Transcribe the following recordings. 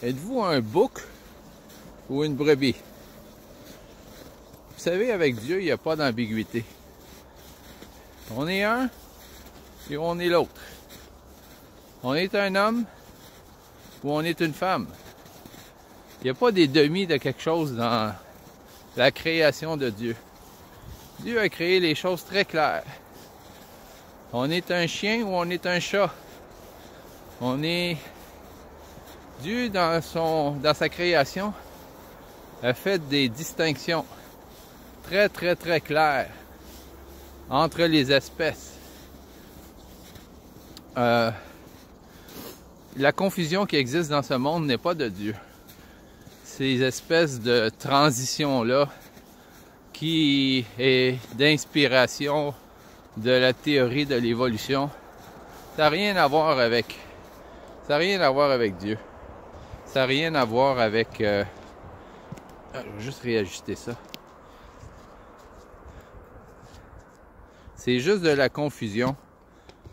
Êtes-vous un bouc ou une brebis? Vous savez, avec Dieu, il n'y a pas d'ambiguïté. On est un et on est l'autre. On est un homme ou on est une femme. Il n'y a pas des demi de quelque chose dans la création de Dieu. Dieu a créé les choses très claires. On est un chien ou on est un chat. On est... Dieu, dans sa création, a fait des distinctions très claires entre les espèces. La confusion qui existe dans ce monde n'est pas de Dieu. Ces espèces de transition-là qui est d'inspiration de la théorie de l'évolution, ça n'a rien à voir avec Dieu. Ça n'a rien à voir avec... je vais juste réajuster ça. C'est juste de la confusion.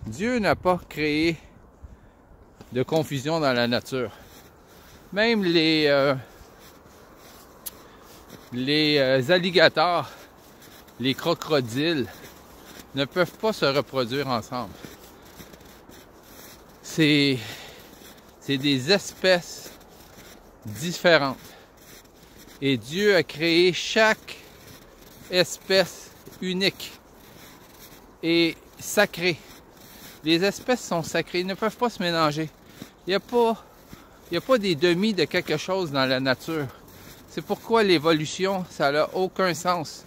Dieu n'a pas créé de confusion dans la nature. Même les alligators, les crocodiles ne peuvent pas se reproduire ensemble. C'est des espèces différentes. Et Dieu a créé chaque espèce unique et sacrée. Les espèces sont sacrées, ils ne peuvent pas se mélanger. Il n'y a pas des demi de quelque chose dans la nature. C'est pourquoi l'évolution, ça n'a aucun sens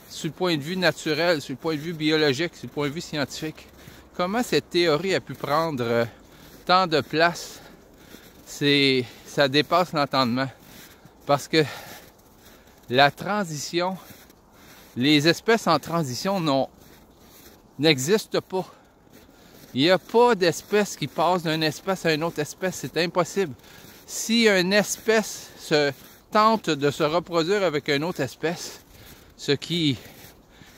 sur le point de vue naturel, sur le point de vue biologique, sur le point de vue scientifique. Comment cette théorie a pu prendre tant de place, ça dépasse l'entendement. Parce que la transition, les espèces en transition n'existent pas. Il n'y a pas d'espèce qui passe d'une espèce à une autre espèce, c'est impossible. Si une espèce tente de se reproduire avec une autre espèce, ce qui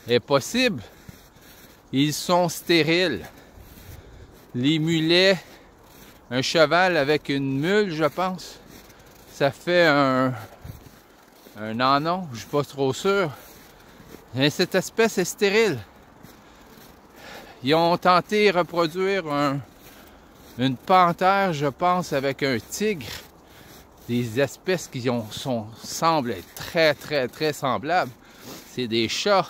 est possible, ils sont stériles. Les mulets, un cheval avec une mule, je pense, ça fait un anon, je ne suis pas trop sûr. Mais cette espèce est stérile. Ils ont tenté de reproduire une panthère, je pense, avec un tigre. Des espèces qui semblent être très semblables. C'est des chats.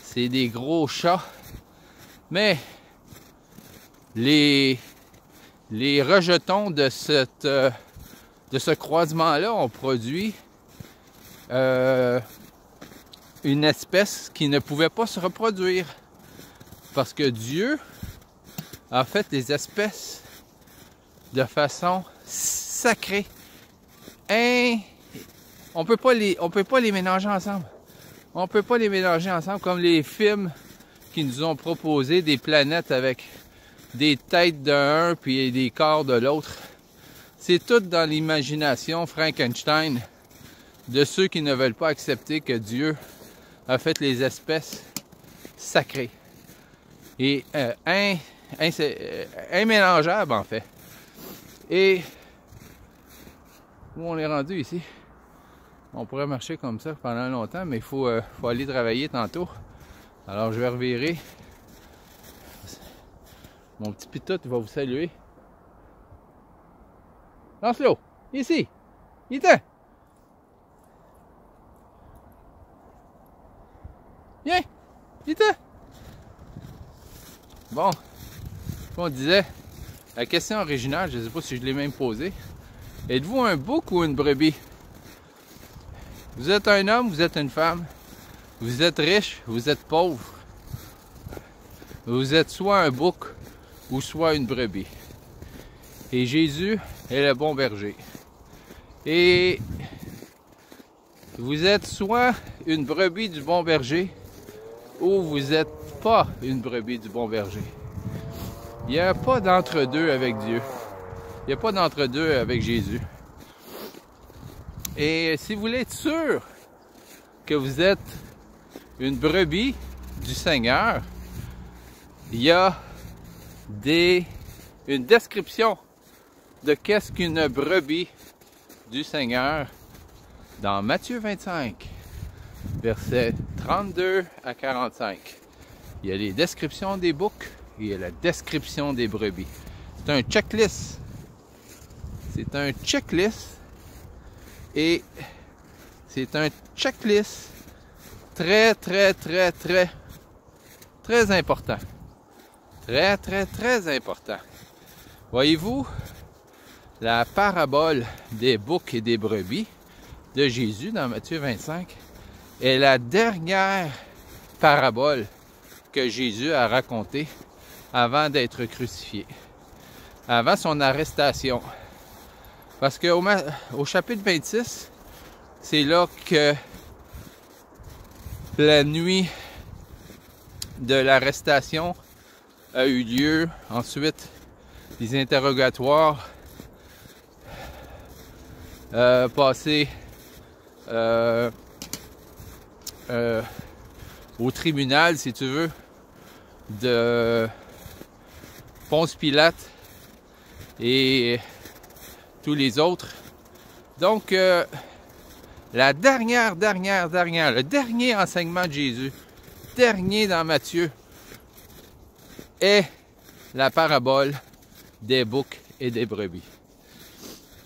C'est des gros chats. Mais les rejetons de ce croisement-là ont produit une espèce qui ne pouvait pas se reproduire. Parce que Dieu a fait des espèces de façon sacrée. On peut pas les mélanger ensemble. On peut pas les mélanger ensemble comme les films qui nous ont proposé des planètes avec des têtes d'un puis des corps de l'autre. C'est tout dans l'imagination Frankenstein de ceux qui ne veulent pas accepter que Dieu a fait les espèces sacrées. Et immélangeable en fait. Et où on est rendu ici? On pourrait marcher comme ça pendant longtemps, mais il faut aller travailler tantôt. Alors je vais revirer. Mon petit pitot va vous saluer. Lance-le! Ici! Il est temps! Viens! Il est temps! Bon, comme on disait, la question originale, je ne sais pas si je l'ai même posée. Êtes-vous un bouc ou une brebis? Vous êtes un homme, vous êtes une femme. Vous êtes riche, vous êtes pauvre. Vous êtes soit un bouc ou soit une brebis. Et Jésus est le bon berger. Et vous êtes soit une brebis du bon berger ou vous n'êtes pas une brebis du bon berger. Il n'y a pas d'entre-deux avec Dieu. Il n'y a pas d'entre-deux avec Jésus. Et si vous voulez être sûr que vous êtes une brebis du Seigneur, il y a une description de qu'est-ce qu'une brebis du Seigneur dans Matthieu 25, versets 32 à 45. Il y a les descriptions des boucs et il y a la description des brebis. C'est un checklist. C'est un checklist et c'est un checklist très important. Très important. Voyez-vous, la parabole des boucs et des brebis de Jésus dans Matthieu 25 est la dernière parabole que Jésus a racontée avant d'être crucifié, avant son arrestation. Parce que au chapitre 26, c'est là que la nuit de l'arrestation a eu lieu. Ensuite, les interrogatoires passés au tribunal, si tu veux, de Ponce Pilate et tous les autres. Donc, le dernier enseignement de Jésus, dernier dans Matthieu, est la parabole des boucs et des brebis.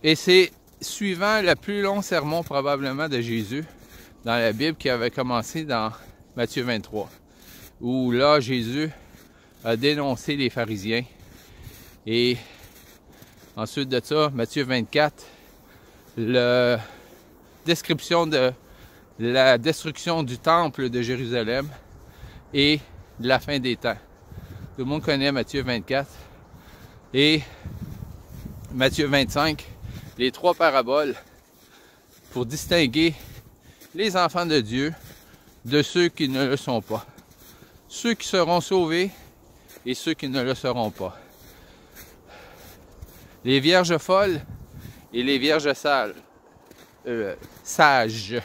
Et c'est suivant le plus long sermon probablement de Jésus dans la Bible qui avait commencé dans Matthieu 23, où là Jésus a dénoncé les pharisiens. Et ensuite de ça, Matthieu 24, la description de la destruction du temple de Jérusalem et de la fin des temps. Tout le monde connaît Matthieu 24. Et Matthieu 25, les trois paraboles pour distinguer les enfants de Dieu de ceux qui ne le sont pas. Ceux qui seront sauvés et ceux qui ne le seront pas. Les vierges folles et les vierges sages.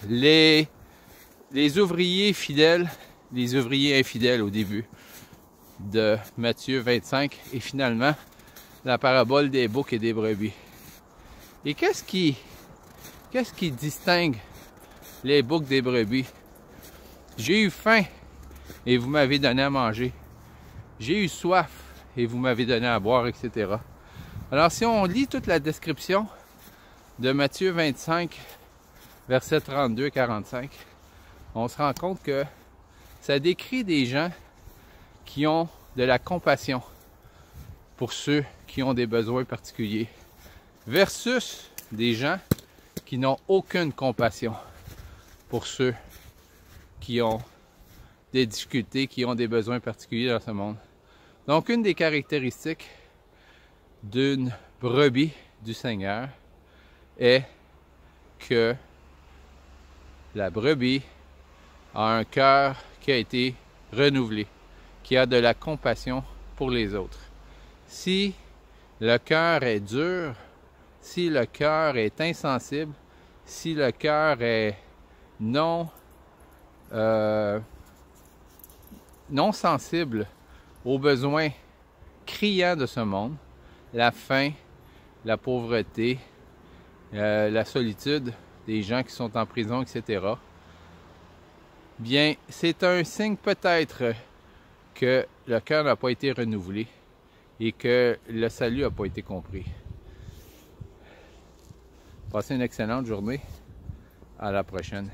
Les ouvriers fidèles, les ouvriers infidèles au début de Matthieu 25 et finalement la parabole des boucs et des brebis. Et qu'est-ce qui distingue les boucs des brebis? J'ai eu faim et vous m'avez donné à manger. J'ai eu soif et vous m'avez donné à boire, etc. Alors si on lit toute la description de Matthieu 25, versets 32-45, on se rend compte que ça décrit des gens qui ont de la compassion pour ceux qui ont des besoins particuliers, versus des gens qui n'ont aucune compassion pour ceux qui ont des difficultés, qui ont des besoins particuliers dans ce monde. Donc, une des caractéristiques d'une brebis du Seigneur est que la brebis a un cœur qui a été renouvelé, qui a de la compassion pour les autres. Si le cœur est dur, si le cœur est insensible, si le cœur est non sensible aux besoins criants de ce monde, la faim, la pauvreté, la solitude des gens qui sont en prison, etc., bien, c'est un signe peut-être que le cœur n'a pas été renouvelé et que le salut n'a pas été compris. Passez une excellente journée. À la prochaine.